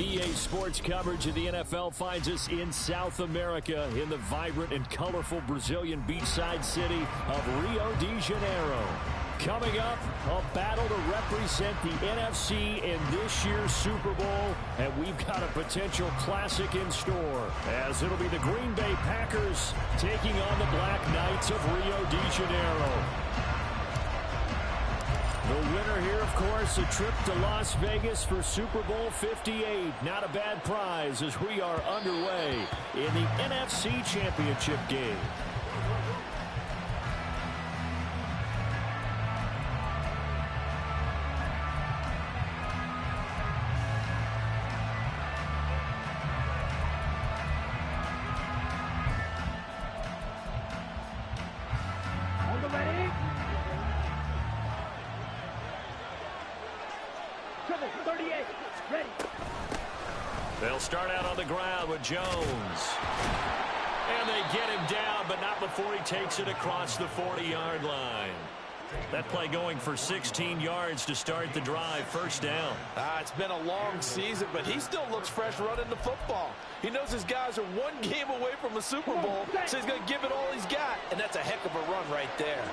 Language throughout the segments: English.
EA Sports coverage of the NFL finds us in South America in the vibrant and colorful Brazilian beachside city of Rio de Janeiro. Coming up, a battle to represent the NFC in this year's Super Bowl, and we've got a potential classic in store, as it'll be the Green Bay Packers taking on the Black Knights of Rio de Janeiro. The winner here, of course, a trip to Las Vegas for Super Bowl 58. Not a bad prize as we are underway in the NFC Championship game. They'll start out on the ground with Jones. And they get him down, but not before he takes it across the 40-yard line. That play going for 16 yards to start the drive. First down. It's been a long season, but he still looks fresh running the football. He knows his guys are one game away from a Super Bowl, so he's going to give it all he's got. And that's a heck of a run right there.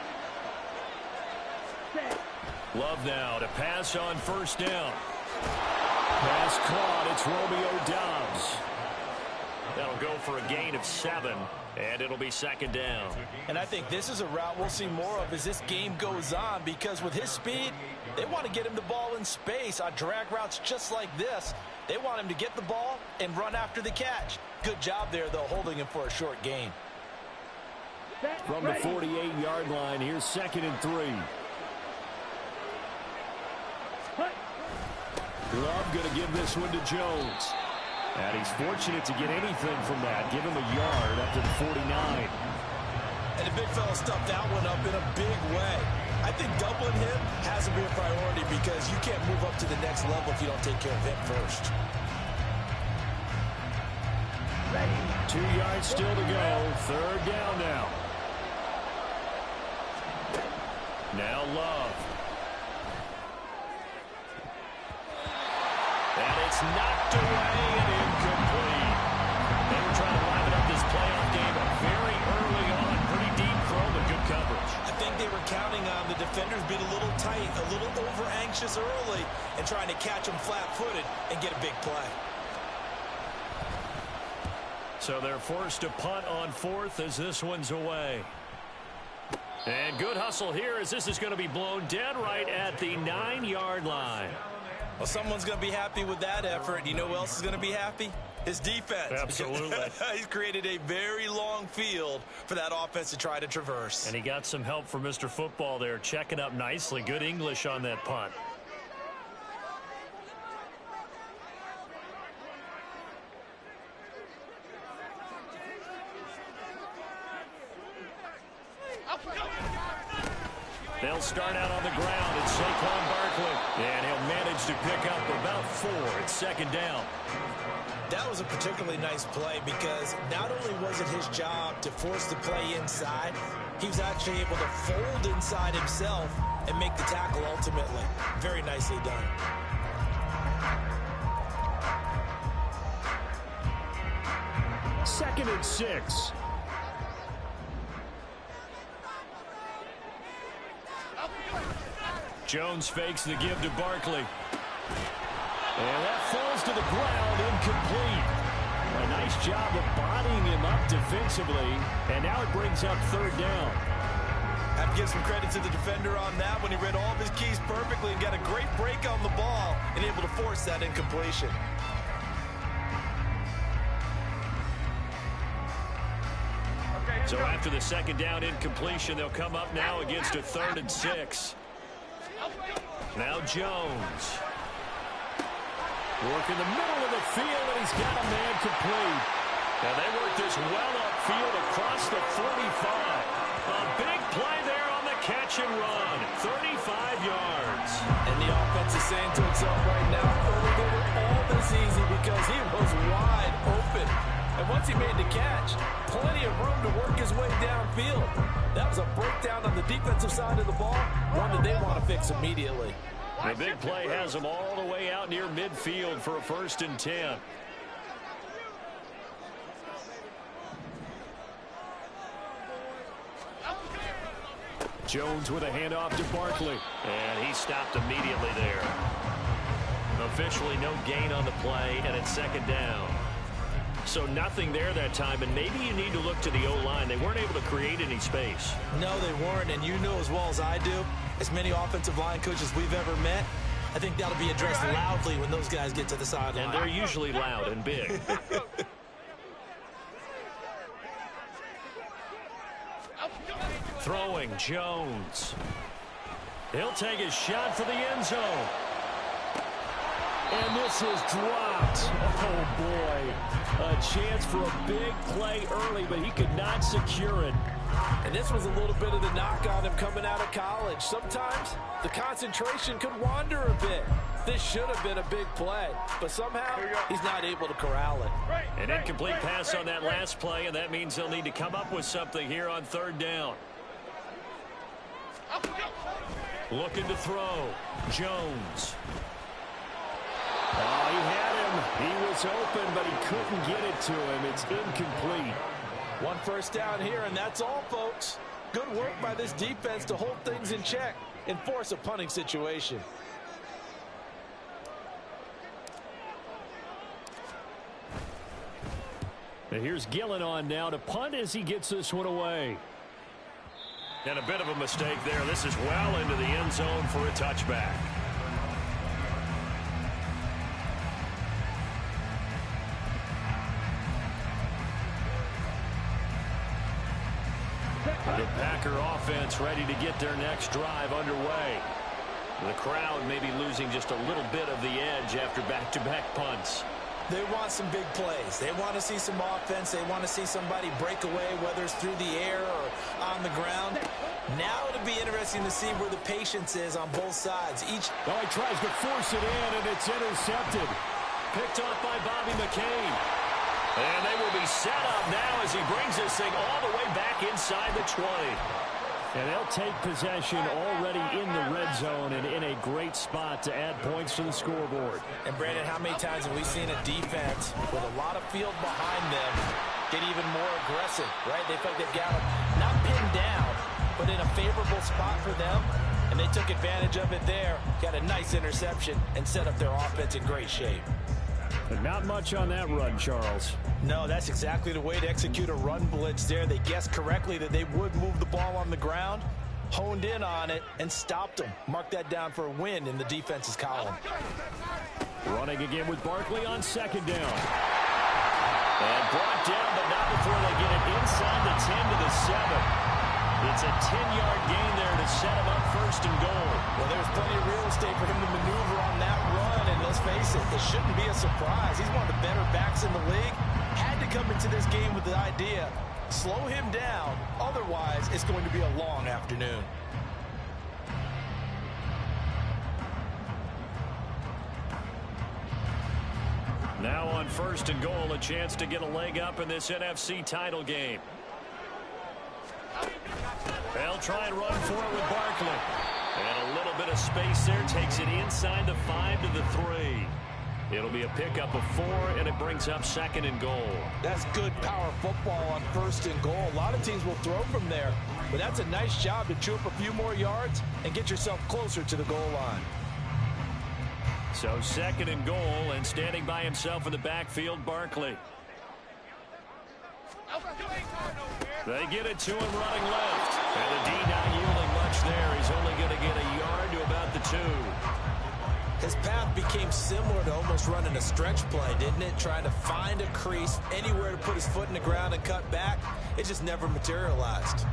Love now to pass on first down. Pass caught. It's Romeo Doubs. That'll go for a gain of 7, and it'll be second down. And I think this is a route we'll see more of as this game goes on, because with his speed, they want to get him the ball in space on drag routes just like this. They want him to get the ball and run after the catch. Good job there, though, holding him for a short gain. From the 48-yard line, here's 2nd and 3. Love going to give this one to Jones. And he's fortunate to get anything from that. Give him a yard up to the 49. And the big fella stuffed that one up in a big way. I think doubling him has to be a priority, because you can't move up to the next level if you don't take care of him first. 2 yards still to go. Third down now. Now Love. And it's knocked away and incomplete. They were trying to liven up this playoff game very early on. Pretty deep throw, but good coverage. I think they were counting on the defenders being a little tight, a little over-anxious early, and trying to catch them flat-footed and get a big play. So they're forced to punt on 4th as this one's away. And good hustle here as this is going to be blown dead right at the 9-yard line. Well, someone's going to be happy with that effort. You know who else is going to be happy? His defense. Absolutely. He's created a very long field for that offense to try to traverse. And he got some help from Mr. Football there, checking up nicely. Good English on that punt. They'll start out on the ground. It's Saquon Barkley. And he'll manage to pick up about 4 at second down. That was a particularly nice play because not only was it his job to force the play inside, he was actually able to fold inside himself and make the tackle ultimately. Very nicely done. Second and 6. Jones fakes the give to Barkley. And that falls to the ground, incomplete. A nice job of bodying him up defensively. And now it brings up third down. I have to give some credit to the defender on that when he read all of his keys perfectly and got a great break on the ball and able to force that incompletion. So after the second down incompletion, they'll come up now against a 3rd and 6. Now Jones. Work in the middle of the field, and he's got a man complete. Now they work this well upfield across the 45. A big play there on the catch and run. 35 yards. And the offense is saying to itself right now, oh, they were all this easy because he was wide open. And once he made the catch, plenty of room to work his way downfield. That was a breakdown on the defensive side of the ball, one that they want to fix immediately. The big play has them all the way out near midfield for a 1st and 10. Jones with a handoff to Barkley. And he stopped immediately there. Officially no gain on the play, and it's second down. So nothing there that time, and maybe you need to look to the O-line. They weren't able to create any space. No, they weren't, and you know as well as I do, as many offensive line coaches we've ever met, I think that'll be addressed loudly when those guys get to the sideline. And they're usually loud and big. Throwing, Jones. He'll take his shot for the end zone. And this is dropped. Oh, boy. A chance for a big play early, but he could not secure it. And this was a little bit of the knock on him coming out of college. Sometimes the concentration could wander a bit. This should have been a big play, but somehow he's not able to corral it. An incomplete pass on that last play, and that means they'll need to come up with something here on 3rd down. Looking to throw. Jones. Oh, he had him. He was open, but he couldn't get it to him. It's incomplete. 1 first down here, and that's all, folks. Good work by this defense to hold things in check and force a punting situation. And here's Gillen on now to punt as he gets this one away. And a bit of a mistake there. This is well into the end zone for a touchback. The Packer offense ready to get their next drive underway. The crowd may be losing just a little bit of the edge after back-to-back punts. They want some big plays. They want to see some offense. They want to see somebody break away, whether it's through the air or on the ground. Now it'll be interesting to see where the patience is on both sides. He tries to force it in, and it's intercepted. Picked off by Bobby McCain. And they will be set up now as he brings this thing all the way back inside the 20. And they'll take possession already in the red zone and in a great spot to add points to the scoreboard. And, Brandon, how many times have we seen a defense with a lot of field behind them get even more aggressive, right? They feel like they've got them not pinned down, but in a favorable spot for them, and they took advantage of it there, got a nice interception, and set up their offense in great shape. But not much on that run, Charles. No, that's exactly the way to execute a run blitz there. They guessed correctly that they would move the ball on the ground, honed in on it, and stopped them. Mark that down for a win in the defense's column. Running again with Barkley on 2nd down. And brought down, but not before they get it inside the 10 to the 7. It's a 10-yard gain there to set him up 1st and goal. Well, there's plenty of real estate for him to maneuver on that run, and let's face it, this shouldn't be a surprise. He's one of the better backs in the league. Had to come into this game with the idea, slow him down, otherwise it's going to be a long afternoon. on 1st and goal, a chance to get a leg up in this NFC title game. They'll try and run for it with Barkley. And a little bit of space there, takes it inside the 5 to the 3. It'll be a pickup of 4, and it brings up 2nd and goal. That's good power football on 1st and goal. A lot of teams will throw from there, but that's a nice job to chew up a few more yards and get yourself closer to the goal line. So 2nd and goal, and standing by himself in the backfield, Barkley. They get it to him running left. And the D not yielding much there. He's only going to get a yard to about the 2. His path became similar to almost running a stretch play, didn't it? Trying to find a crease, anywhere to put his foot in the ground and cut back. It just never materialized.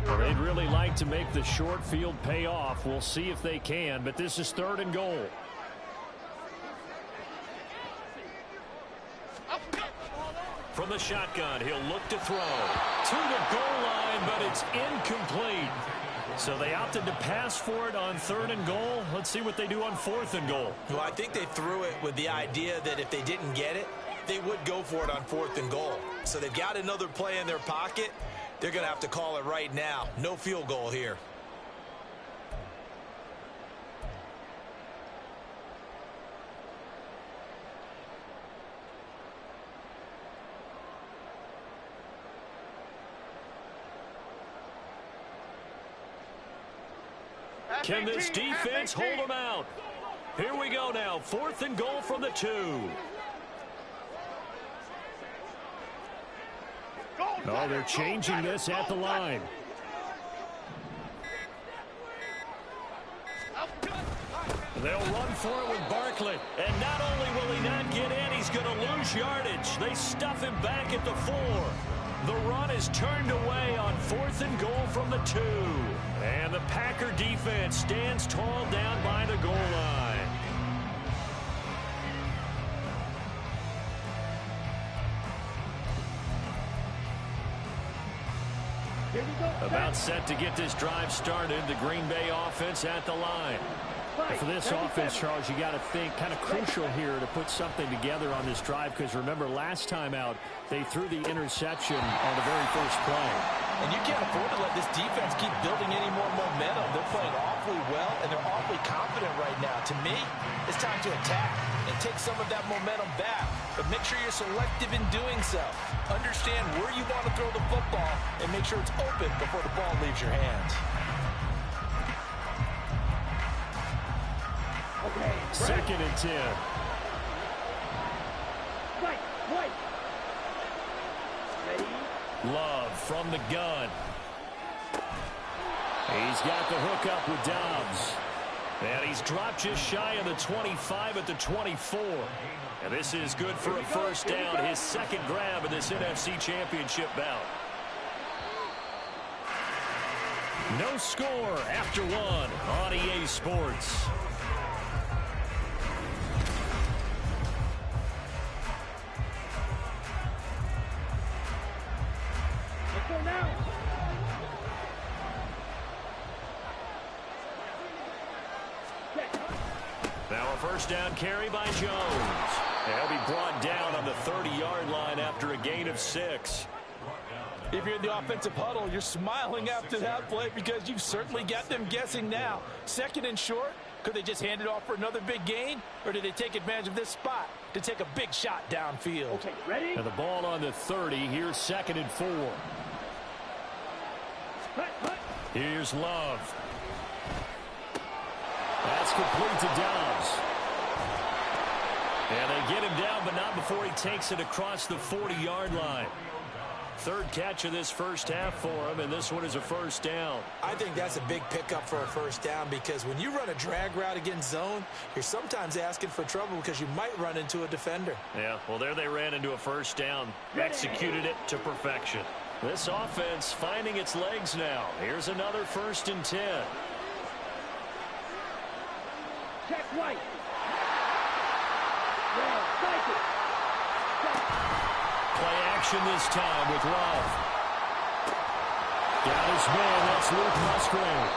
Well, they'd really like to make the short field pay off. We'll see if they can, but this is 3rd and goal. From the shotgun, he'll look to throw to the goal line, but it's incomplete. So they opted to pass for it on 3rd and goal. Let's see what they do on 4th and goal. Well, I think they threw it with the idea that if they didn't get it, they would go for it on 4th and goal. So they've got another play in their pocket. They're going to have to call it right now. No field goal here. Can this defense hold them out? Here we go now. 4th and goal from the 2. Oh, they're changing this at the line. They'll run for it with Barkley. And not only will he not get in, he's going to lose yardage. They stuff him back at the 4. The run is turned away on 4th and goal from the 2. And the Packer defense stands tall down by the goal line. About set to get this drive started. The Green Bay offense at the line. For this offense, Charles, you got to think kind of crucial here to put something together on this drive, because remember last time out they threw the interception on the very first play. And you can't afford to let this defense keep building any more momentum. They're playing awfully well, and they're awfully confident right now. To me, it's time to attack and take some of that momentum back. But make sure you're selective in doing so. Understand where you want to throw the football and make sure it's open before the ball leaves your hands. Okay, 2nd and 10. Right. Ready? Love from the gun. He's got the hook up with Dobbs. And he's dropped just shy of the 25 at the 24. And this is good for a first down, his 2nd grab in this NFC Championship bout. No score after 1 on EA Sports. Let's go now. Now a first down carry by Jones. He'll be brought down on the 30-yard line after a gain of 6. If you're in the offensive huddle, you're smiling after that play because you've certainly got them guessing now. 2nd and short, could they just hand it off for another big gain? Or did they take advantage of this spot to take a big shot downfield? Okay, ready? And the ball on the 30. Here's 2nd and 4. Here's Love. That's complete to Dobbs. And they get him down, but not before he takes it across the 40-yard line. 3rd catch of this first half for him, and this one is a first down. I think that's a big pickup for a first down, because when you run a drag route against zone, you're sometimes asking for trouble because you might run into a defender. Yeah, well, there they ran into a first down. Executed it to perfection. This offense finding its legs now. Here's another 1st and 10. Check right. Well, cycle. Play action this time with Love. Got his man. That's Luke Musgrave.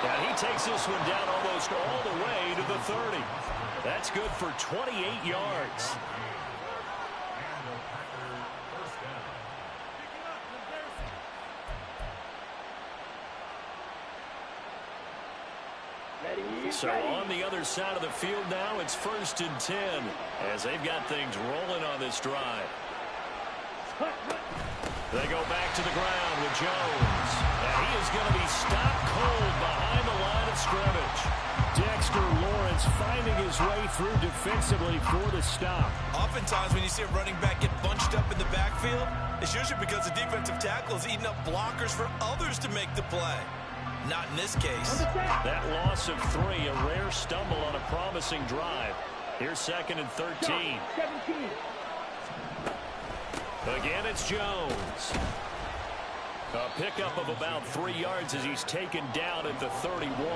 And he takes this one down almost all the way to the 30. That's good for 28 yards. So on the other side of the field now, it's 1st and 10 as they've got things rolling on this drive. They go back to the ground with Jones. And he is going to be stopped cold behind the line of scrimmage. Dexter Lawrence finding his way through defensively for the stop. Oftentimes when you see a running back get bunched up in the backfield, it's usually because the defensive tackle is eating up blockers for others to make the play. Not in this case. That loss of 3, a rare stumble on a promising drive. Here's 2nd and 13. 17. Again, it's Jones. A pickup of about 3 yards as he's taken down at the 31.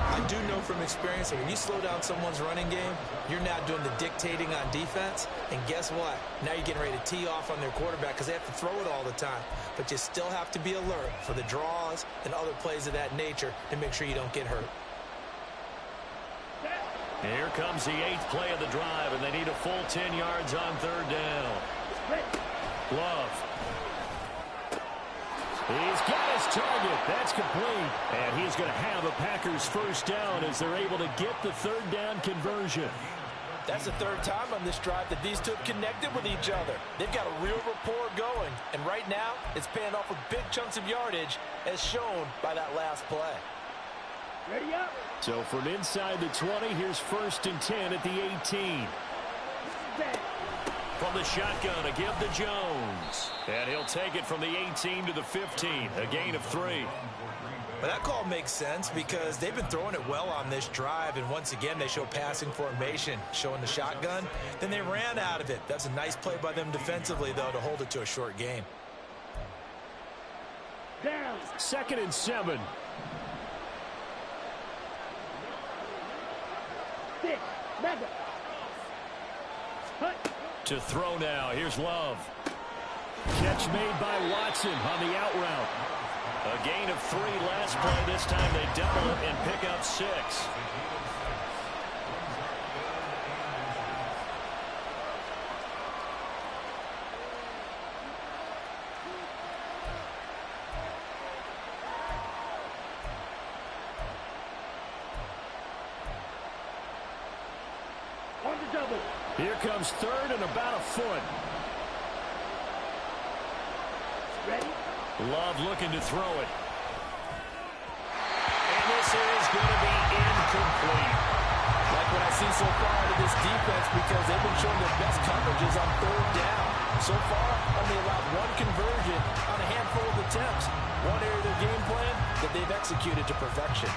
I do know from experience that when you slow down someone's running game, you're now doing the dictating on defense. And guess what? Now you're getting ready to tee off on their quarterback because they have to throw it all the time. But you still have to be alert for the draws and other plays of that nature to make sure you don't get hurt. Here comes the 8th play of the drive, and they need a full 10 yards on 3rd down. Love. He's got his target. That's complete. And he's going to have a Packers 1st down as they're able to get the 3rd down conversion. That's the 3rd time on this drive that these two have connected with each other. They've got a real rapport going. And right now, it's paying off with big chunks of yardage as shown by that last play. Ready up. So from inside the 20, here's 1st and 10 at the 18. From the shotgun, a give to Jones. And he'll take it from the 18 to the 15, a gain of 3. But that call makes sense because they've been throwing it well on this drive, and once again they show passing formation, showing the shotgun. Then they ran out of it. That's a nice play by them defensively, though, to hold it to a short game. Down. 2nd and 7. 6. Mega. Hut. To throw now. Here's Love. Catch made by Watson on the out route. A gain of 3 last play. This time they double it and pick up 6. On the double. Here comes 3rd and about a foot. Ready. Love looking to throw it. And this is going to be incomplete. Like what I've seen so far out of this defense because they've been showing their best coverages on 3rd down. So far, only allowed 1 conversion on a handful of attempts. One area of their game plan that they've executed to perfection.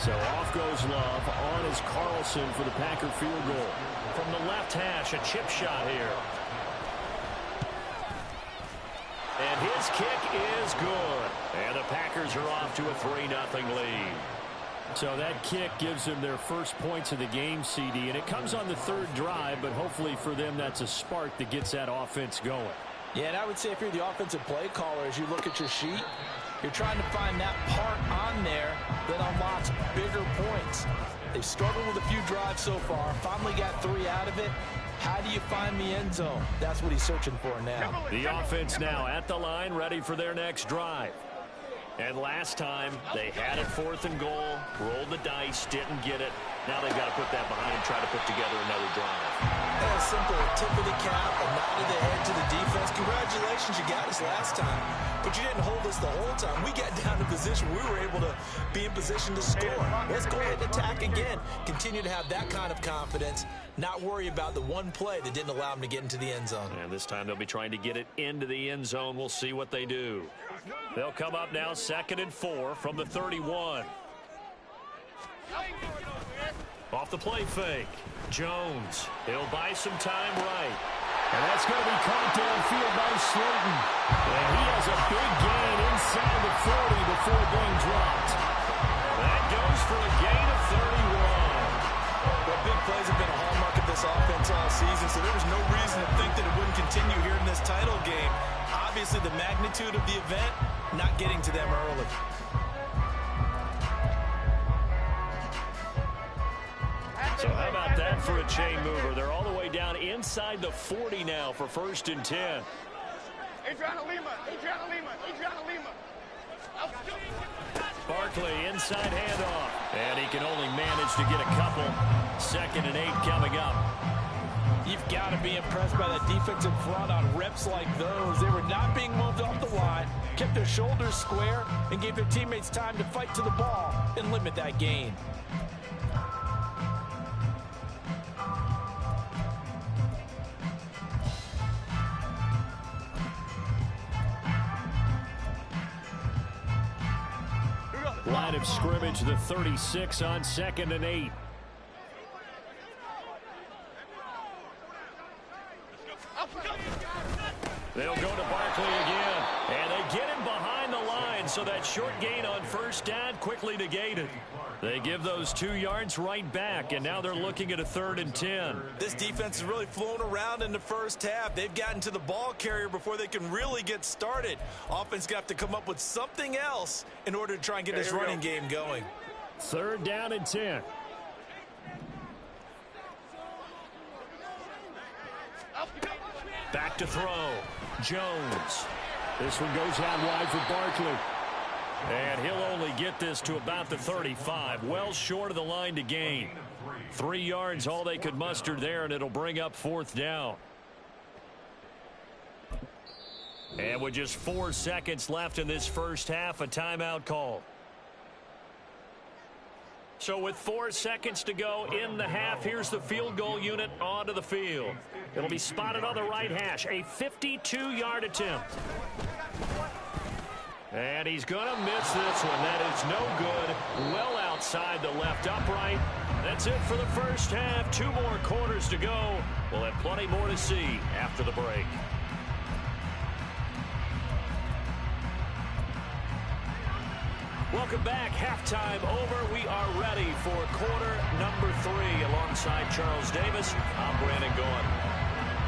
So off goes Love. On is Carlson for the Packer field goal. From the left hash, a chip shot here. And his kick is good. And the Packers are off to a 3-0 lead. So that kick gives them their first points of the game, CD. And it comes on the 3rd drive, but hopefully for them that's a spark that gets that offense going. Yeah, and I would say if you're the offensive play caller, as you look at your sheet, you're trying to find that part on there that unlocks bigger points. They've struggled with a few drives so far, finally got 3 out of it. How do you find the end zone? That's what he's searching for now. The offense now at the line, ready for their next drive. And last time, they had it 4th and goal, rolled the dice, didn't get it. Now they've got to put that behind and try to put together another drive. A simple tip of the cap, a nod of the head to the defense. Congratulations, you got us last time. But you didn't hold us the whole time. We got down to position. We were able to be in position to score. Let's go ahead and attack again. Continue to have that kind of confidence. Not worry about the one play that didn't allow them to get into the end zone. And this time they'll be trying to get it into the end zone. We'll see what they do. They'll come up now 2nd and 4 from the 31. Off the play fake. Jones. He'll buy some time right. And that's going to be caught downfield by Slayton. And he has a big gain inside the 40 before being dropped. That goes for a gain of 31. Well, big plays have been a hallmark of this offense all season, so there was no reason to think that it wouldn't continue here in this title game. Obviously, the magnitude of the event, not getting to them early. So how about that for a chain mover? They're all the way down inside the 40 now for 1st and 10. Adriana Lima. Barkley inside handoff. And he can only manage to get a couple. 2nd and 8 coming up. You've got to be impressed by that defensive front on reps like those. They were not being moved off the line, kept their shoulders square, and gave their teammates time to fight to the ball and limit that gain. Line of scrimmage, the 36 on 2nd and 8. They'll go to Barkley again, and they get him behind the line, so that short gain on 1st down quickly negated. They give those 2 yards right back, and now they're looking at a 3rd and 10. This defense has really flown around in the first half. They've gotten to the ball carrier before they can really get started. Offense got to come up with something else in order to try and get this running game going. 3rd down and 10. Back to throw. Jones. This one goes out wide for Barkley. And he'll only get this to about the 35. Well short of the line to gain. 3 yards all they could muster there, and it'll bring up 4th down. And with just 4 seconds left in this first half, a timeout call. So with 4 seconds to go in the half, here's the field goal unit onto the field. It'll be spotted on the right hash. A 52-yard attempt. And he's going to miss this one. That is no good. Well outside the left upright. That's it for the first half. 2 more quarters to go. We'll have plenty more to see after the break. Welcome back. Halftime over. We are ready for quarter number 3. Alongside Charles Davis, I'm Brandon Gaughan.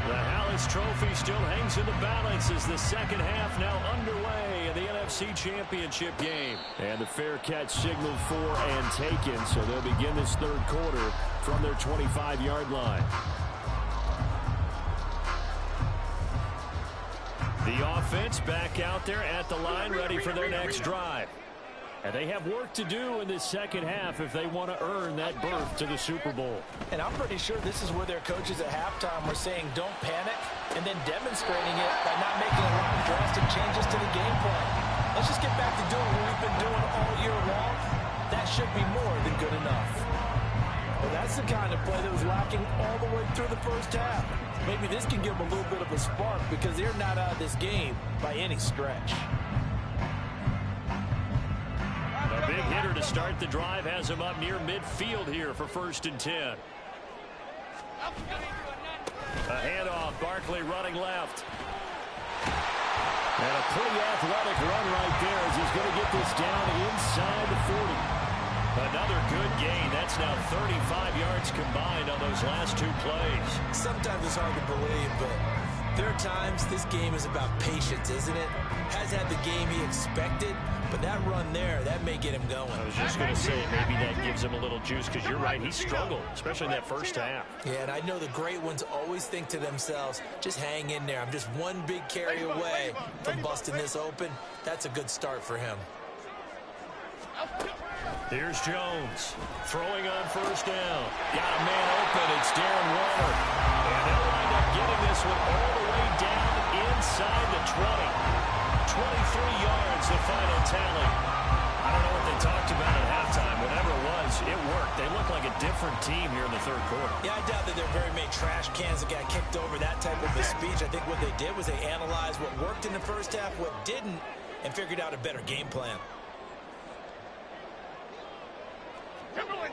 The Hallis Trophy still hangs in the balance as the second half now underway in the NFC Championship game. And the fair catch signaled for and taken, so they'll begin this 3rd quarter from their 25-yard line. The offense back out there at the line, ready for their next drive. And they have work to do in this second half if they want to earn that berth to the Super Bowl. And I'm pretty sure this is where their coaches at halftime were saying don't panic, and then demonstrating it by not making a lot of drastic changes to the game plan. Let's just get back to doing what we've been doing all year long. That should be more than good enough. Well, that's the kind of play that was lacking all the way through the first half. Maybe this can give them a little bit of a spark because they're not out of this game by any stretch. A big hitter to start the drive has him up near midfield here for 1st and 10. A handoff, Barkley running left. And a pretty athletic run right there as he's going to get this down inside the 40. Another good gain. That's now 35 yards combined on those last 2 plays. Sometimes it's hard to believe, but there are times this game is about patience, isn't it? Has had the game he expected, but that run there, that may get him going. I was just going to say, maybe that gives him a little juice, because you're right, he struggled, especially in that first half. Yeah, and I know the great ones always think to themselves, just hang in there. I'm just one big carry away from busting this open. That's a good start for him. Here's Jones, throwing on 1st down. Got a man open, it's Darren Waller. And they'll wind up getting this one all the way down inside the 20. 23 yards, the final tally. I don't know what they talked about at halftime. Whatever it was, it worked. They look like a different team here in the 3rd quarter. Yeah, I doubt that there are very many trash cans that got kicked over that type of a speech. I think what they did was they analyzed what worked in the first half, what didn't, and figured out a better game plan.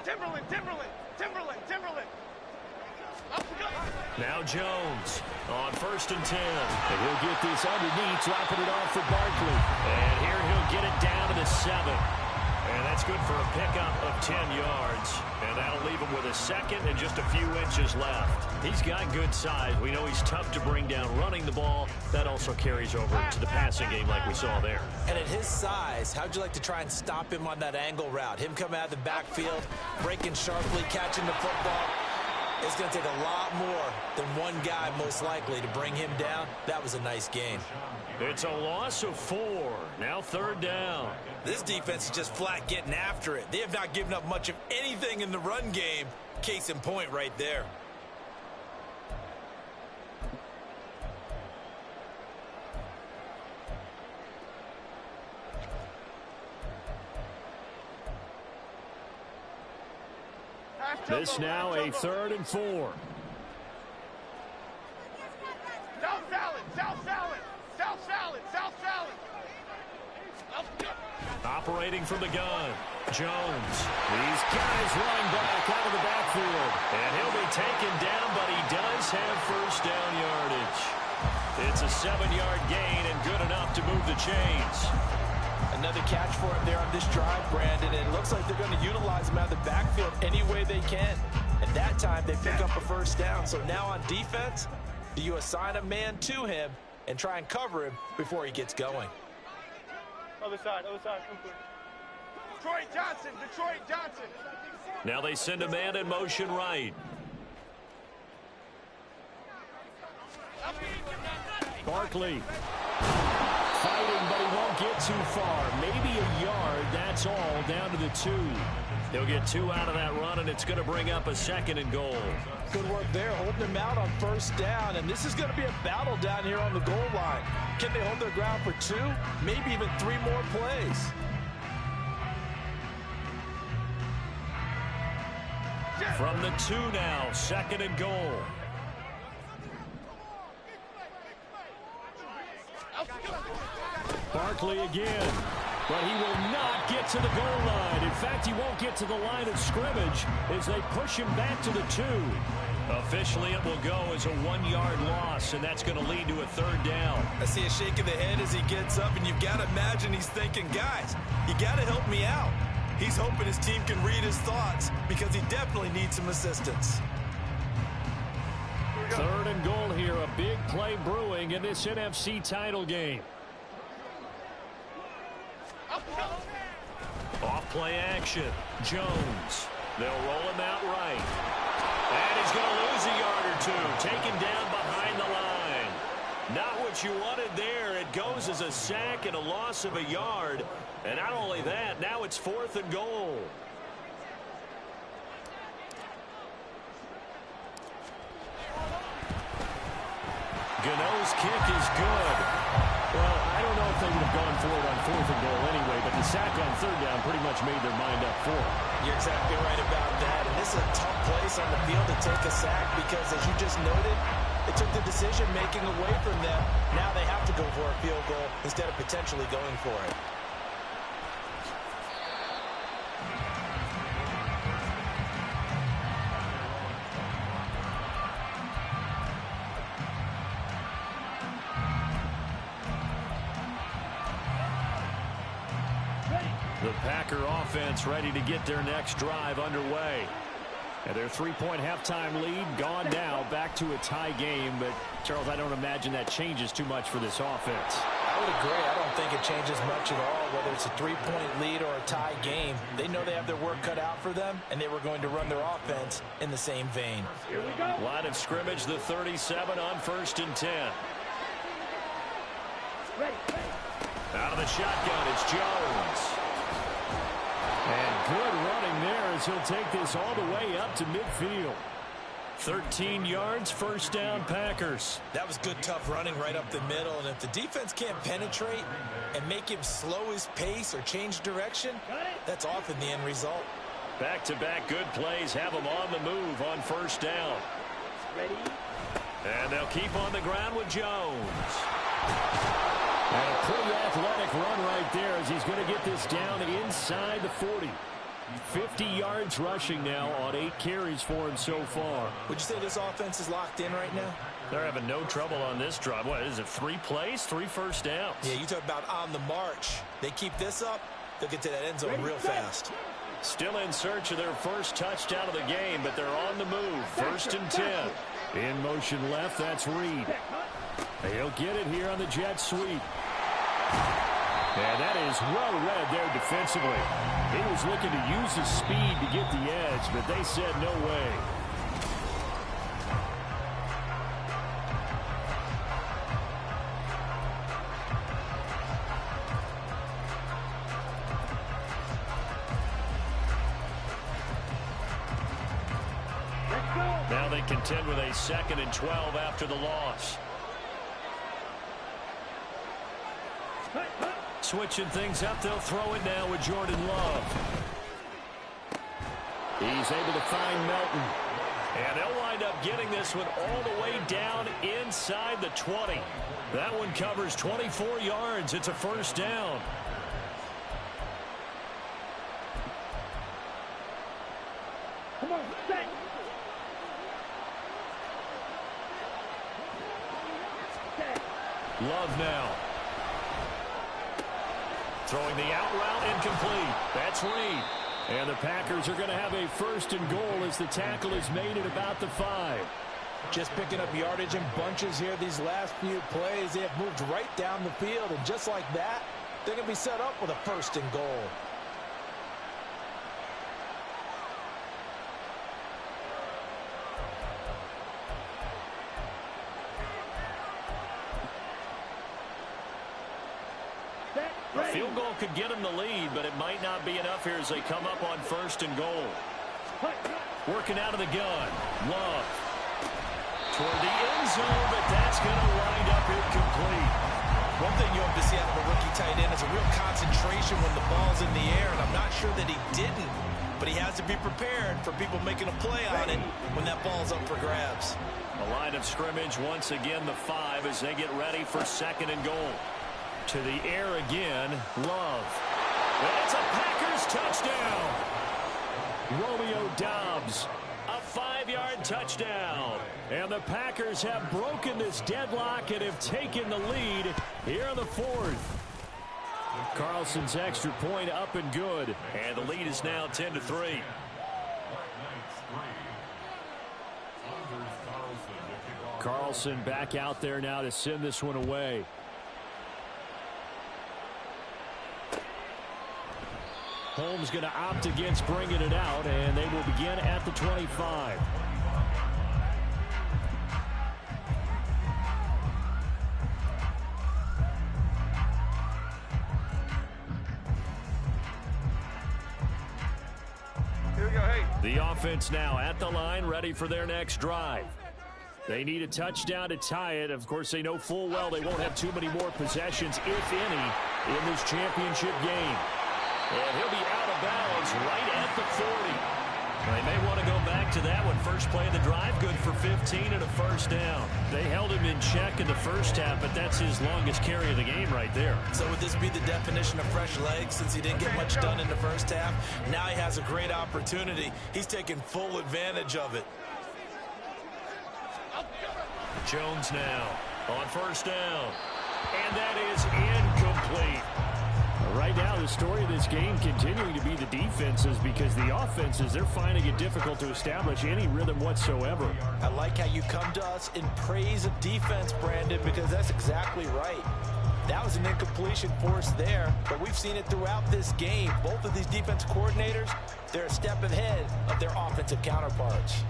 Timberland. Now Jones on 1st and 10. And he'll get this underneath, dropping it off for Barkley. And here he'll get it down to the 7. And that's good for a pickup of 10 yards. And that'll leave him with a second and just a few inches left. He's got good size. We know he's tough to bring down running the ball. That also carries over to the passing game like we saw there. And at his size, how'd you like to try and stop him on that angle route? Him coming out of the backfield, breaking sharply, catching the football. It's going to take a lot more than one guy, most likely, to bring him down. That was a nice game. It's a loss of 4. Now 3rd down. This defense is just flat getting after it. They have not given up much of anything in the run game. Case in point right there. This now a 3rd and 4. South salad, South salad, South salad, South salad. Operating from the gun, Jones. These guys running back out of the backfield. And he'll be taken down, but he does have first down yardage. It's a 7-yard gain and good enough to move the chains. Another catch for him there on this drive, Brandon. And it looks like they're going to utilize him out of the backfield any way they can. At that time, they pick up a first down. So now on defense, do you assign a man to him and try and cover him before he gets going? Other side, come through. Detroit Johnson, Detroit Johnson. Now they send a man in motion right. Barkley. Fighting, but he won't get too far. Maybe a yard, that's all, down to the 2. He'll get 2 out of that run, and it's going to bring up a 2nd and goal. Good work there, holding him out on first down. And this is going to be a battle down here on the goal line. Can they hold their ground for 2, maybe even 3 more plays? From the 2 now, 2nd and goal. Barkley again, but he will not get to the goal line. In fact, he won't get to the line of scrimmage as they push him back to the 2. Officially, it will go as a 1-yard loss, and that's going to lead to a 3rd down. I see a shake of the head as he gets up, and you've got to imagine he's thinking, guys, you got to help me out. He's hoping his team can read his thoughts because he definitely needs some assistance. 3rd and goal here, a big play brewing in this NFC title game. Off play action, Jones. They'll roll him out right. And he's going to lose a yard or 2, taken down behind the line. Not what you wanted there. It goes as a sack and a loss of a yard. And not only that, now it's 4th and goal. Gano's kick is good. Well, I don't know if they would have gone for it on 4th and goal anyway, but the sack on 3rd down pretty much made their mind up for it. You're exactly right about that. And this is a tough place on the field to take a sack because, as you just noted, it took the decision-making away from them. Now they have to go for a field goal instead of potentially going for it. The Packer offense ready to get their next drive underway. And their 3-point halftime lead gone now, back to a tie game. But, Charles, I don't imagine that changes too much for this offense. I would agree. I don't think it changes much at all, whether it's a 3-point lead or a tie game. They know they have their work cut out for them, and they were going to run their offense in the same vein. Here we go. Line of scrimmage, the 37 on 1st and 10. Ready. Out of the shotgun, it's Jones. And good running there as he'll take this all the way up to midfield. 13 yards, 1st down, Packers. That was good, tough running right up the middle. And if the defense can't penetrate and make him slow his pace or change direction, that's often the end result. Back-to-back good plays have them on the move on 1st down. Ready. And they'll keep on the ground with Jones. And a pretty athletic run right there as he's going to get this down inside the 40. 50 yards rushing now on 8 carries for him so far. Would you say this offense is locked in right now? They're having no trouble on this drive. What is it, 3 plays, 3 first downs? Yeah, you talk about on the march. They keep this up, they'll get to that end zone real fast. Still in search of their first touchdown of the game, but they're on the move. 1st and 10. In motion left, that's Reed. He'll get it here on the jet sweep. And that is well read there defensively. He was looking to use his speed to get the edge, but they said no way. Now they contend with a 2nd and 12 after the loss. Switching things up, they'll throw it now with Jordan Love. He's able to find Melton. And they'll wind up getting this one all the way down inside the 20. That one covers 24 yards. It's a 1st down. Come on, stay. Love now. Throwing the out route incomplete. That's Reed. And the Packers are going to have a 1st and goal as the tackle is made at about the 5. Just picking up yardage in bunches here these last few plays. They have moved right down the field, and just like that, they're going to be set up with a 1st and goal. A field goal could get them the lead, but it might not be enough here as they come up on 1st and goal. Working out of the gun. Love. Toward the end zone, but that's going to wind up incomplete. One thing you hope to see out of a rookie tight end is a real concentration when the ball's in the air, and I'm not sure that he didn't, but he has to be prepared for people making a play on it when that ball's up for grabs. A line of scrimmage, once again the 5 as they get ready for 2nd and goal. To the air again, Love. And it's a Packers touchdown. Romeo Doubs, a 5-yard touchdown. And the Packers have broken this deadlock and have taken the lead here in the 4th. Carlson's extra point up and good. And the lead is now 10-3. Carlson back out there now to send this one away. Holmes going to opt against bringing it out, and they will begin at the 25. Here we go, hey. The offense now at the line, ready for their next drive. They need a touchdown to tie it. Of course, they know full well they won't have too many more possessions, if any, in this championship game. And he'll be out of bounds right at the 40. They may want to go back to that one. First play of the drive, good for 15 and a 1st down. They held him in check in the 1st half, but that's his longest carry of the game right there. So would this be the definition of fresh legs since he didn't get much done in the 1st half? Now he has a great opportunity. He's taking full advantage of it. Jones now on 1st down. And that is incomplete. Right now, the story of this game continuing to be the defenses, because the offenses, they're finding it difficult to establish any rhythm whatsoever. I like how you come to us in praise of defense, Brandon, because that's exactly right. That was an incompletion force there, but we've seen it throughout this game. Both of these defense coordinators, they're a step ahead of their offensive counterparts.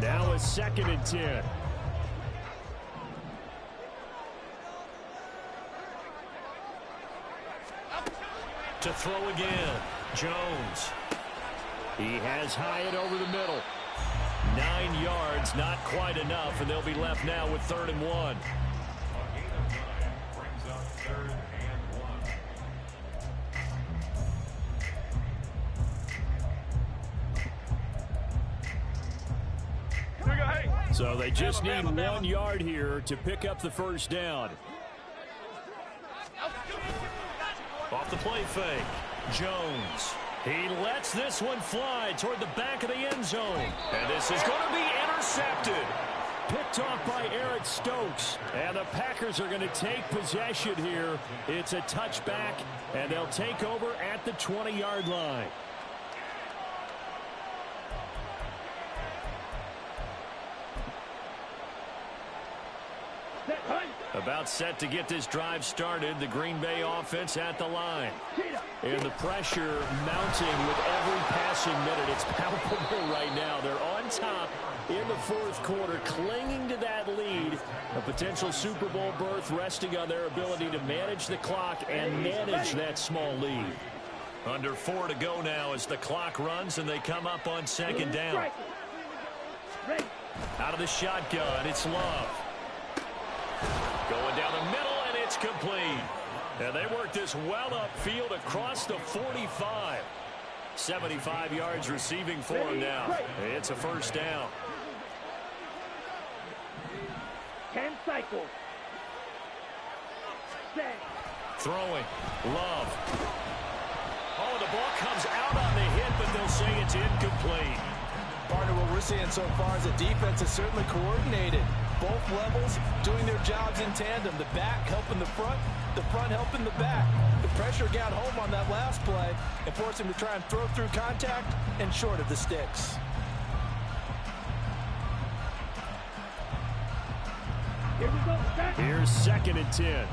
Now a 2nd and 10. To throw again, Jones. He has Hyatt over the middle. 9 yards, not quite enough, and they'll be left now with 3rd and 1. So they just need 1 yard here to pick up the 1st down. Off the play fake, Jones. He lets this one fly toward the back of the end zone. And this is going to be intercepted. Picked off by Eric Stokes. And the Packers are going to take possession here. It's a touchback, and they'll take over at the 20-yard line. About set to get this drive started. The Green Bay offense at the line. And the pressure mounting with every passing minute. It's palpable right now. They're on top in the fourth quarter, clinging to that lead. A potential Super Bowl berth resting on their ability to manage the clock and manage that small lead. Under 4 to go now as the clock runs and they come up on second down. Out of the shotgun, it's Love. Going down the middle, and it's complete. And they work this well upfield across the 45. 75 yards receiving for him now. It's a first down. 10 cycles. Throwing. Love. Oh, the ball comes out on the hit, but they'll say it's incomplete. Partner, what we're seeing so far is the defense is certainly coordinated. Both levels doing their jobs in tandem. The back helping the front helping the back. The pressure got home on that last play and forced him to try and throw through contact and short of the sticks. Here we go. Here's 2nd and 10.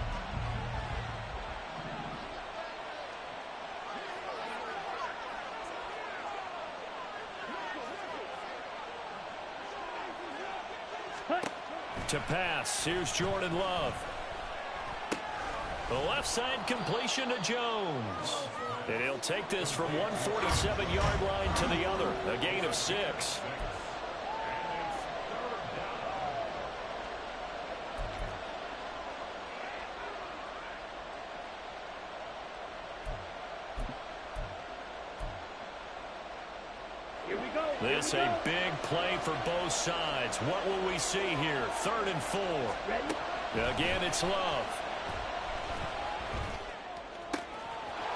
To pass, here's Jordan Love. The left side completion to Jones. And he'll take this from 147-yard line to the other. A gain of 6. This a big play for both sides. What will we see here? 3rd and 4. Again, it's Love.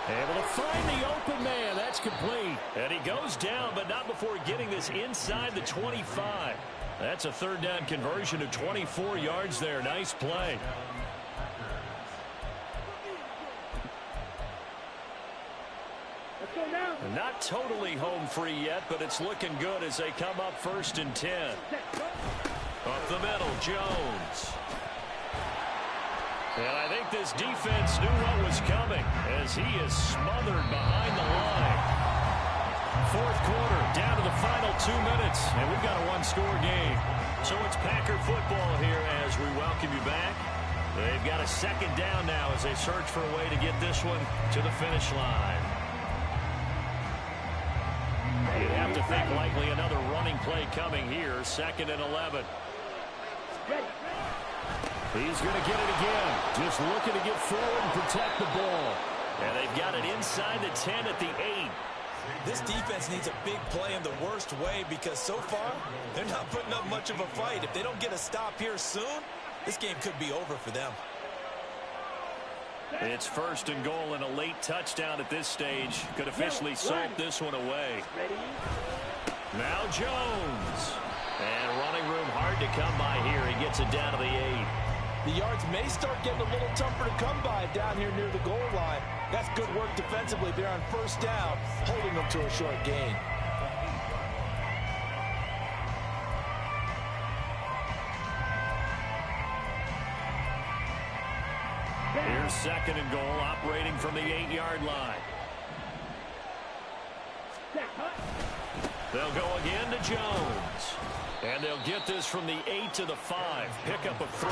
Able to find the open man. That's complete. And he goes down, but not before getting this inside the 25. That's a 3rd down conversion of 24 yards there. Nice play. Not totally home free yet, but it's looking good as they come up 1st and 10. Up the middle, Jones. And I think this defense knew what was coming as he is smothered behind the line. 4th quarter, down to the final 2 minutes, and we've got a one-score game. So it's Packer football here as we welcome you back. They've got a 2nd down now as they search for a way to get this one to the finish line. You'd have to think likely another running play coming here. 2nd and 11. He's going to get it again. Just looking to get forward and protect the ball. And they've got it inside the 10 at the 8. This defense needs a big play in the worst way because so far they're not putting up much of a fight. If they don't get a stop here soon, this game could be over for them. It's 1st and goal, and a late touchdown at this stage could officially salt this one away. Now Jones. And running room hard to come by here. He gets it down to the 8. The yards may start getting a little tougher to come by down here near the goal line. That's good work defensively there on 1st down, holding them to a short gain. Here's 2nd and goal, operating from the 8-yard line. They'll go again to Jones. And they'll get this from the 8 to the 5. Pickup of 3.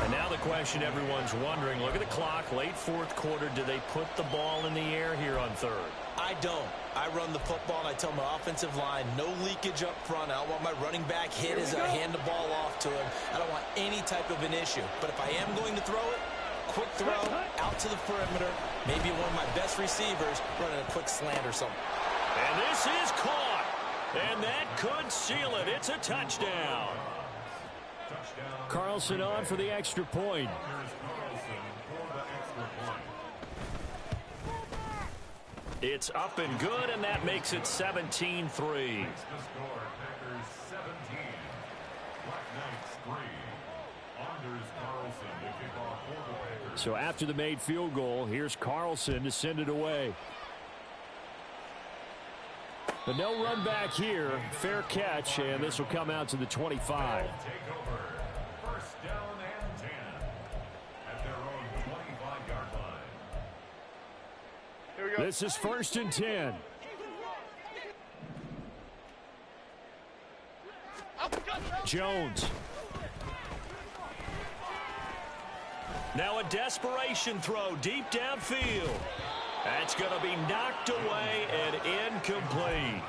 And now the question everyone's wondering, look at the clock, late 4th quarter. Do they put the ball in the air here on 3rd? I don't. I run the football, and I tell my offensive line, no leakage up front. I don't want my running back hit as I hand the ball off to him. I don't want any type of an issue. But if I am going to throw it, quick throw, out to the perimeter, maybe one of my best receivers running a quick slant or something. And this is caught. And that could seal it. It's a touchdown. Carlson on for the extra point. It's up and good, and that makes it 17-3. So after the made field goal, here's Carlson to send it away. But no run back here. Fair catch, and this will come out to the 25. First down and 10 at their own 25-yard line. Here we go. This is 1st and 10. Jones. Now a desperation throw deep downfield. That's going to be knocked away and incomplete.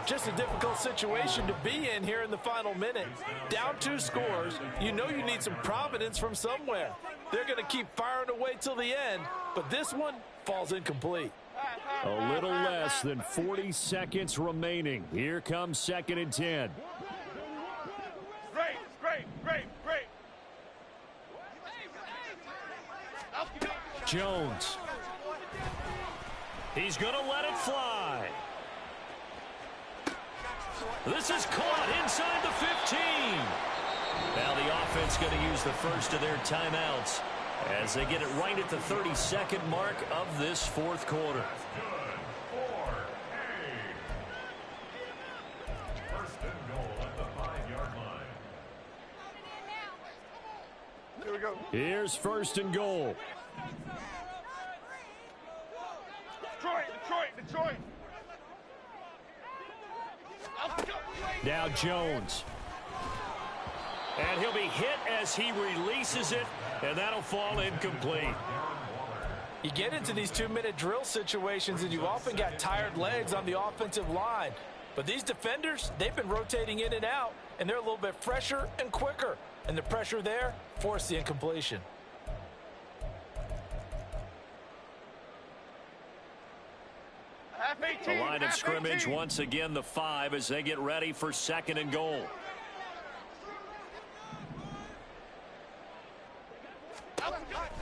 Just a difficult situation to be in here in the final minute. Down 2 scores, you know you need some providence from somewhere. They're going to keep firing away till the end, but this one falls incomplete. A little less than 40 seconds remaining. Here comes 2nd and 10. Great. Jones. He's going to let it fly. This is caught inside the 15. Now the offense going to use the first of their timeouts as they get it right at the 32nd mark of this 4th quarter. First and goal at the 5-yard line. Here we go. Here's 1st and goal. Detroit. Now Jones. And he'll be hit as he releases it, and that'll fall incomplete. You get into these 2-minute drill situations, and you often got tired legs on the offensive line. But these defenders, they've been rotating in and out, and they're a little bit fresher and quicker. And the pressure there forced the incompletion. The line of scrimmage once again the 5 as they get ready for 2nd and goal.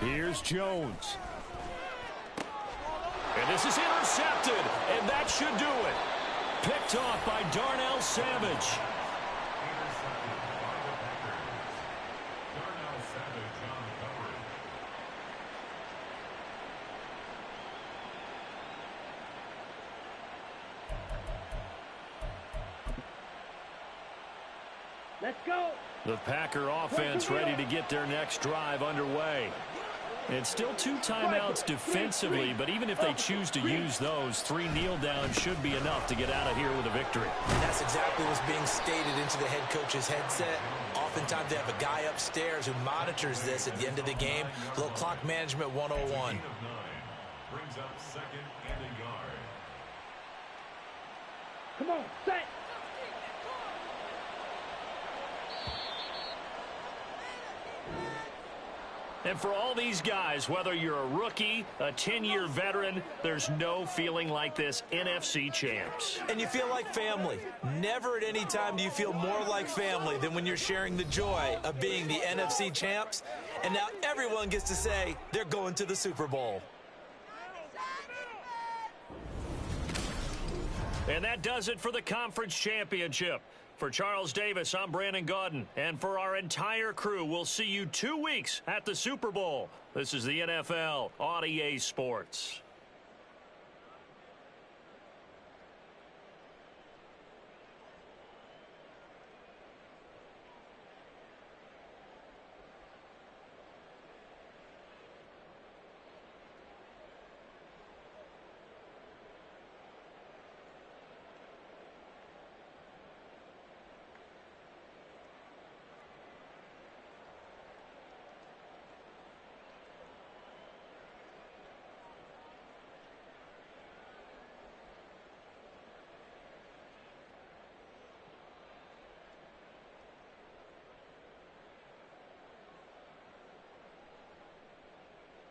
Here's Jones. And this is intercepted, and that should do it. Picked off by Darnell Savage. Let's go. The Packer offense ready to get their next drive underway. It's still 2 timeouts defensively, but even if they choose to use those, 3 kneel downs should be enough to get out of here with a victory. That's exactly what's being stated into the head coach's headset. Oftentimes they have a guy upstairs who monitors this at the end of the game. A little clock management 101. Brings up 2nd and a yard. Come on, set. And for all these guys, whether you're a rookie, a 10-year veteran, there's no feeling like this NFC champs. And you feel like family. Never at any time do you feel more like family than when you're sharing the joy of being the NFC champs. And now everyone gets to say they're going to the Super Bowl. And that does it for the conference championship. For Charles Davis, I'm Brandon Gaudin. And for our entire crew, we'll see you 2 weeks at the Super Bowl. This is the NFL on EA Sports.